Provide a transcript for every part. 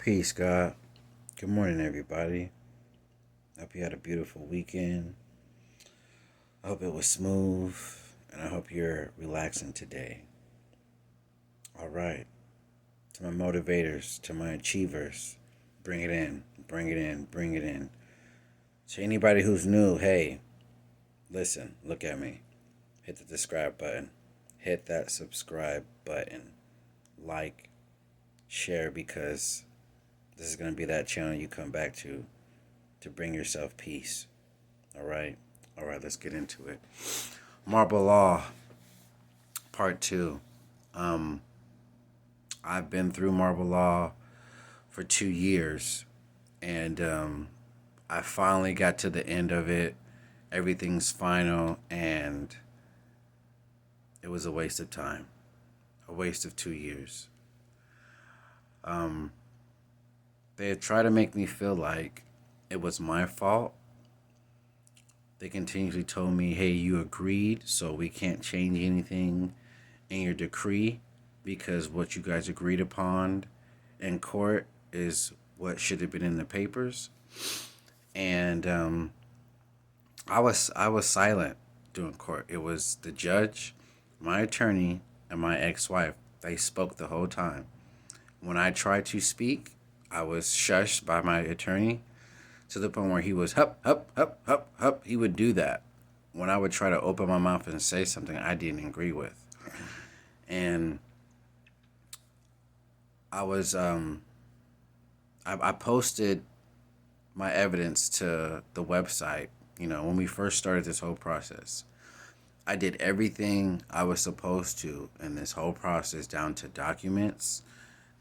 Peace, God. Good morning, everybody. Hope you had a beautiful weekend. I hope it was smooth, and I hope you're relaxing today. All right. To my motivators, to my achievers, bring it in, bring it in, bring it in. To anybody who's new, hey, listen, look at me. Hit the subscribe button. Hit that subscribe button. Like, share, because this is going to be that channel you come back to bring yourself peace. All right? All right, let's get into it. Marble Law, Part 2. I've been through Marble Law for 2 years, and I finally got to the end of it. Everything's final, and it was a waste of time. A waste of 2 years. They had tried to make me feel like it was my fault. They continually told me, hey, you agreed, so we can't change anything in your decree because what you guys agreed upon in court is what should have been in the papers. And I was silent during court. It was the judge, my attorney, and my ex-wife. They spoke the whole time. When I tried to speak, I was shushed by my attorney to the point where he was hup, hup, hup, hup, hup. He would do that when I would try to open my mouth and say something I didn't agree with. And I was, I posted my evidence to the website, when we first started this whole process. I did everything I was supposed to in this whole process, down to documents,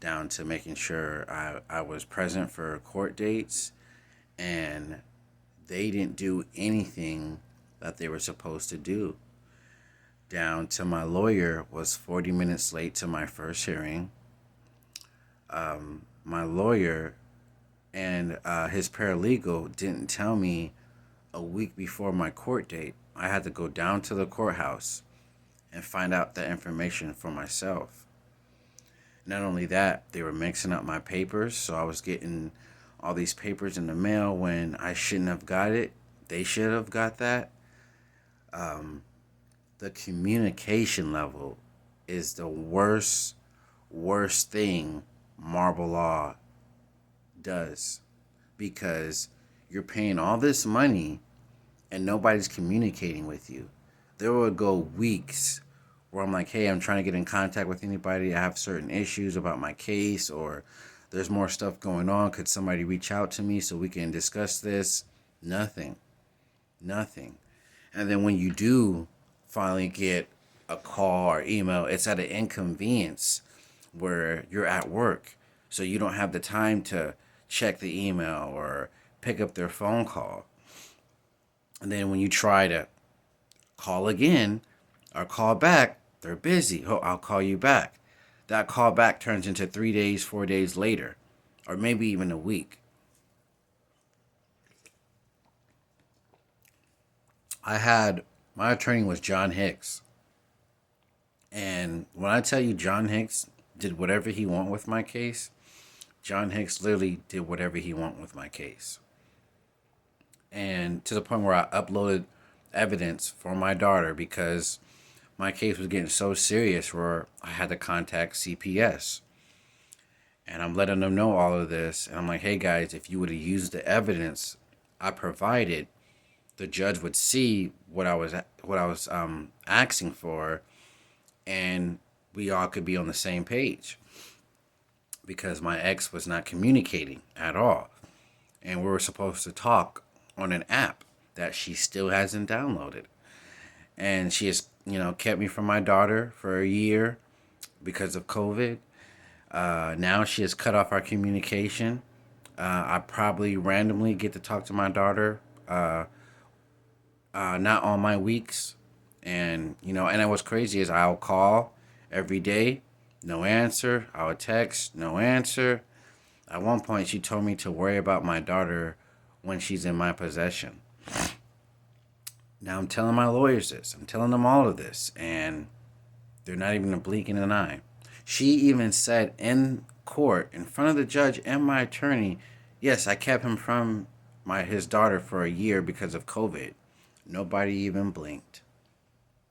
down to making sure I was present for court dates, and they didn't do anything that they were supposed to do. Down to my lawyer was 40 minutes late to my first hearing. My lawyer and his paralegal didn't tell me a week before my court date. I had to go down to the courthouse and find out that information for myself. Not only that, they were mixing up my papers, so I was getting all these papers in the mail when I shouldn't have got it. They should have got that. The communication level is the worst thing Marble Law does, because you're paying all this money and nobody's communicating with you. There would go weeks where I'm like, hey, I'm trying to get in contact with anybody. I have certain issues about my case, or there's more stuff going on. Could somebody reach out to me so we can discuss this? Nothing. And then when you do finally get a call or email, it's at an inconvenience where you're at work, so you don't have the time to check the email or pick up their phone call. And then when you try to call again or call back, they're busy. Oh, I'll call you back. That call back turns into 3 days, 4 days later, or maybe even a week. My attorney was John Hicks. And when I tell you John Hicks did whatever he wanted with my case, John Hicks literally did whatever he wanted with my case. And to the point where I uploaded evidence for my daughter, because my case was getting so serious where I had to contact CPS. And I'm letting them know all of this. And I'm like, hey guys, if you would have used the evidence I provided, the judge would see what I was asking for, and we all could be on the same page. Because my ex was not communicating at all, and we were supposed to talk on an app that she still hasn't downloaded, and she has, kept me from my daughter for a year because of COVID. Now she has cut off our communication. I probably randomly get to talk to my daughter, not on my weeks. And, and what's crazy is I'll call every day, no answer. I would text, no answer. At one point, she told me to worry about my daughter when she's in my possession. Now I'm telling my lawyers this. I'm telling them all of this, and they're not even blinking an eye. She even said in court in front of the judge and my attorney. Yes, I kept him from his daughter for a year because of COVID. Nobody even blinked.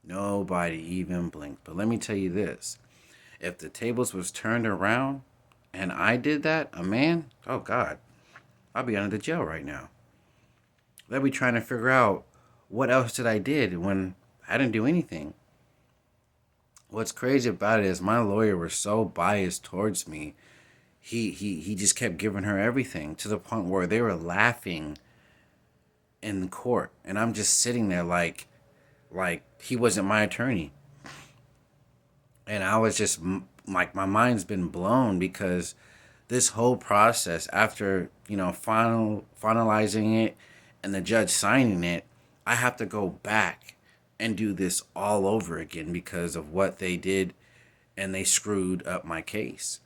Nobody even blinked. But let me tell you this. If the tables was turned around and I did that, a man, oh God, I'll be under the jail right now. They'll be trying to figure out what else did I did when I didn't do anything. What's crazy about it is my lawyer was so biased towards me. He just kept giving her everything to the point where they were laughing in court, and I'm just sitting there like he wasn't my attorney. And I was just like, my mind's been blown because this whole process, after finalizing it and the judge signing it, I have to go back and do this all over again because of what they did, and they screwed up my case.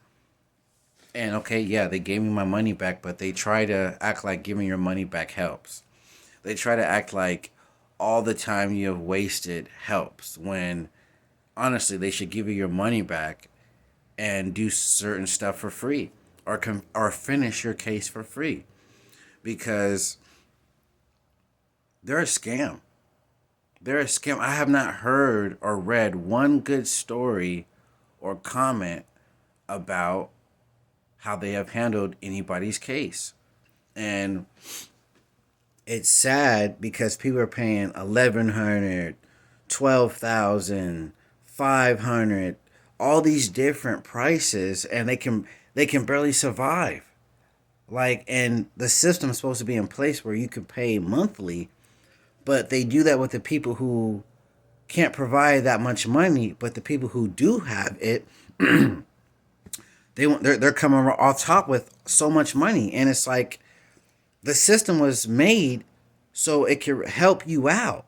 And okay, yeah, they gave me my money back, but they try to act like giving your money back helps. They try to act like all the time you have wasted helps, when honestly they should give you your money back and do certain stuff for free, or finish your case for free, because they're a scam. They're a scam. I have not heard or read one good story or comment about how they have handled anybody's case. And it's sad because people are paying $1,100, $12,000, $500, all these different prices, and they can barely survive. Like, and the system's supposed to be in place where you can pay monthly, but they do that with the people who can't provide that much money. But the people who do have it, they're coming off top with so much money, and it's like the system was made so it can help you out,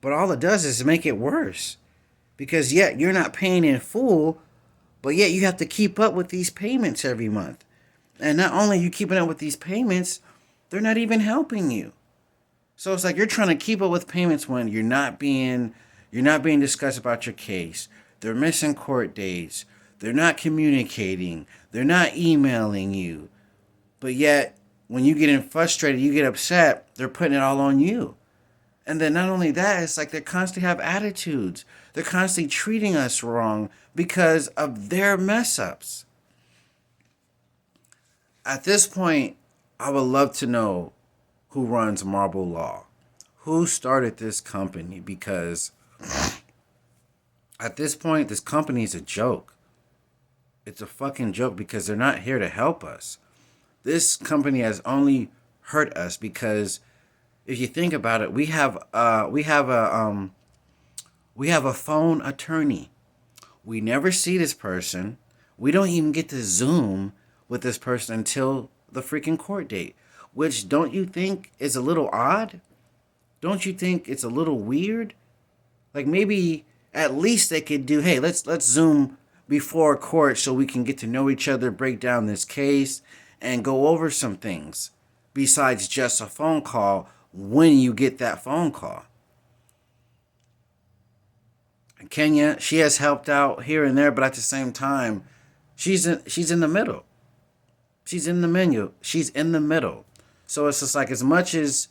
but all it does is make it worse, because yet you're not paying in full, but yet you have to keep up with these payments every month. And not only are you keeping up with these payments, they're not even helping you. So it's like you're trying to keep up with payments when you're not being discussed about your case. They're missing court dates. They're not communicating. They're not emailing you. But yet, when you get frustrated, you get upset, they're putting it all on you. And then not only that, it's like they constantly have attitudes. They're constantly treating us wrong because of their mess ups. At this point, I would love to know who runs Marble Law. Who started this company? Because at this point, this company is a joke. It's a fucking joke because they're not here to help us. This company has only hurt us because if you think about it, we have a phone attorney. We never see this person. We don't even get to Zoom with this person until the freaking court date, which don't you think is a little odd? Don't you think it's a little weird? Like, maybe at least they could do, hey, let's Zoom before court so we can get to know each other, break down this case, and go over some things besides just a phone call when you get that phone call. Kenya, she has helped out here and there, but at the same time, she's in the middle. She's in the menu. She's in the middle. So it's just like, as much as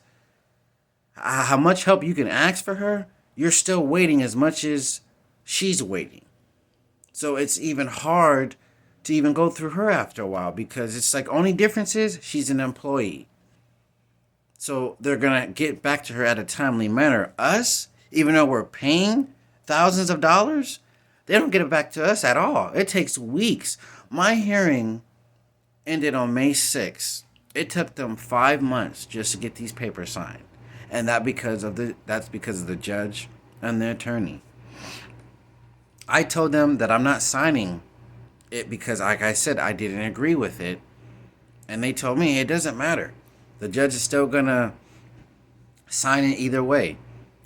how much help you can ask for her, you're still waiting as much as she's waiting. So it's even hard to even go through her after a while, because it's like, only difference is she's an employee. So they're going to get back to her at a timely manner. Us, even though we're paying thousands of dollars, they don't get it back to us at all. It takes weeks. My hearing ended on May 6th. It took them 5 months just to get these papers signed. And that's because of the judge and the attorney. I told them that I'm not signing it because, like I said, I didn't agree with it. And they told me it doesn't matter. The judge is still going to sign it either way.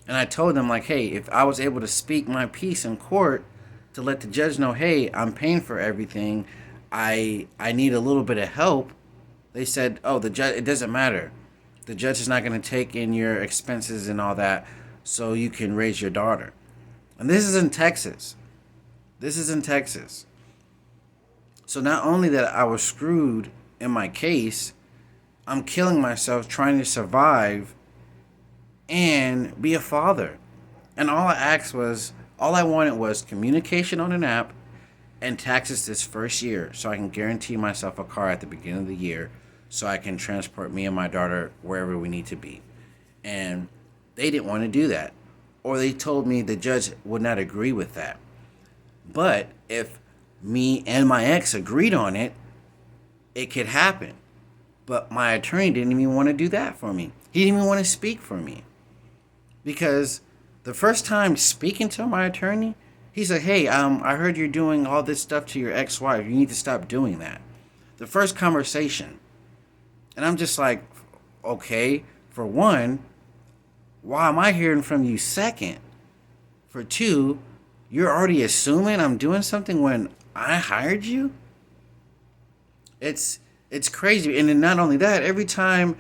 And I told them, like, hey, if I was able to speak my piece in court to let the judge know, hey, I'm paying for everything, I need a little bit of help. They said, oh, the judge, it doesn't matter. The judge is not going to take in your expenses and all that so you can raise your daughter. And this is in Texas. This is in Texas. So not only that I was screwed in my case, I'm killing myself trying to survive and be a father. And all I wanted was communication on an app and taxes this first year so I can guarantee myself a car at the beginning of the year so I can transport me and my daughter wherever we need to be. And they didn't want to do that. Or they told me the judge would not agree with that. But if me and my ex agreed on it, it could happen. But my attorney didn't even want to do that for me. He didn't even want to speak for me. Because the first time speaking to my attorney, he said, "Hey, I heard you're doing all this stuff to your ex-wife. You need to stop doing that." The first conversation. And I'm just like, okay, for one, why am I hearing from you second? For two, you're already assuming I'm doing something when I hired you? It's crazy. And then not only that, every time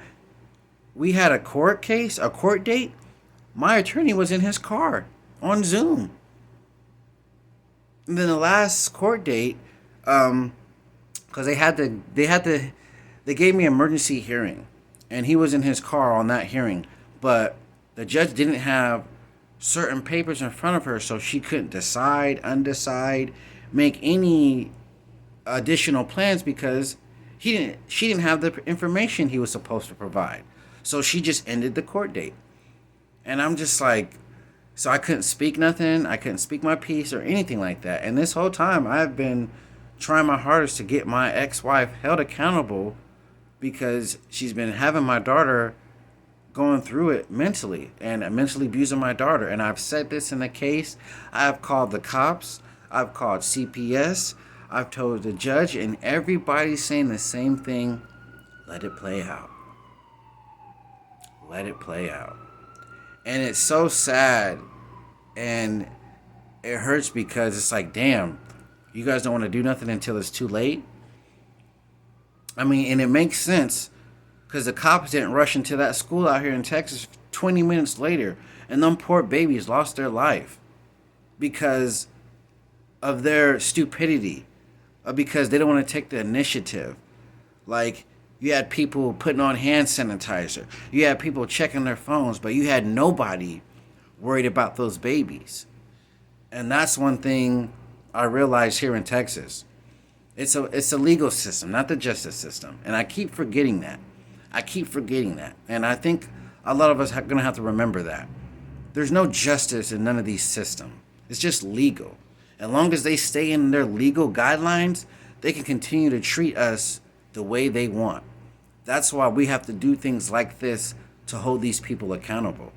we had a court case, a court date, my attorney was in his car on Zoom. And then the last court date, because they gave me emergency hearing, and he was in his car on that hearing, but the judge didn't have certain papers in front of her, so she couldn't decide, undecide, make any additional plans because she didn't have the information he was supposed to provide. So she just ended the court date. And I'm just like, so I couldn't speak nothing. I couldn't speak my piece or anything like that. And this whole time I've been trying my hardest to get my ex-wife held accountable because she's been having my daughter going through it mentally and mentally abusing my daughter. And I've said this in the case. I've called the cops. I've called CPS. I've told the judge, and everybody's saying the same thing. Let it play out. Let it play out. And it's so sad, and it hurts because it's like, damn, you guys don't want to do nothing until it's too late. I mean, and it makes sense because the cops didn't rush into that school out here in Texas 20 minutes later, and them poor babies lost their life because of their stupidity, because they don't want to take the initiative. Like, you had people putting on hand sanitizer. You had people checking their phones, but you had nobody worried about those babies. And that's one thing I realized here in Texas. It's a legal system, not the justice system. And I keep forgetting that. And I think a lot of us are going to have to remember that. There's no justice in none of these systems. It's just legal. As long as they stay in their legal guidelines, they can continue to treat us the way they want. That's why we have to do things like this to hold these people accountable,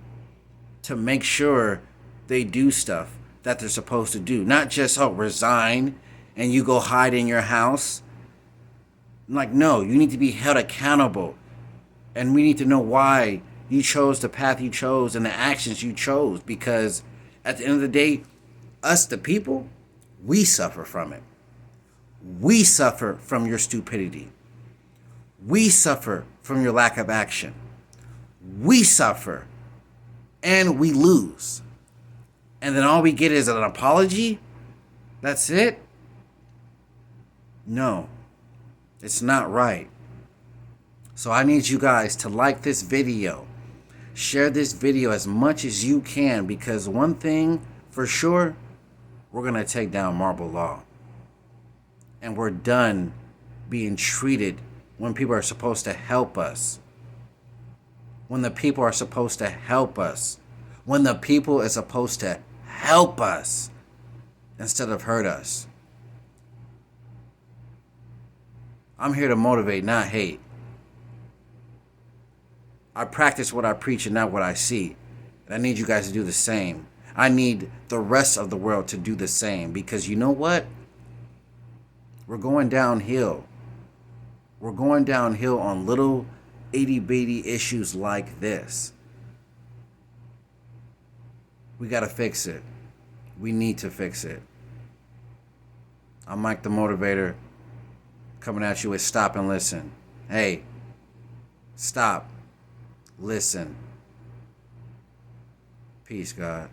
to make sure they do stuff that they're supposed to do. Not just, resign and you go hide in your house. Like, no, you need to be held accountable. And we need to know why you chose the path you chose and the actions you chose. Because at the end of the day, us, the people, we suffer from it. We suffer from your stupidity. We suffer from your lack of action. We suffer and we lose. And then all we get is an apology? That's it? No, it's not right. So I need you guys to like this video. Share this video as much as you can, because one thing for sure, we're going to take down martial law. And we're done being treated when people are supposed to help us. When the people are supposed to help us. When the people is supposed to help us instead of hurt us. I'm here to motivate, not hate. I practice what I preach and not what I see. And I need you guys to do the same. I need the rest of the world to do the same, because you know what? We're going downhill. We're going downhill on little itty-bitty issues like this. We got to fix it. We need to fix it. I'm Mike the Motivator, coming at you with Stop and Listen. Hey, stop. Listen. Peace, God.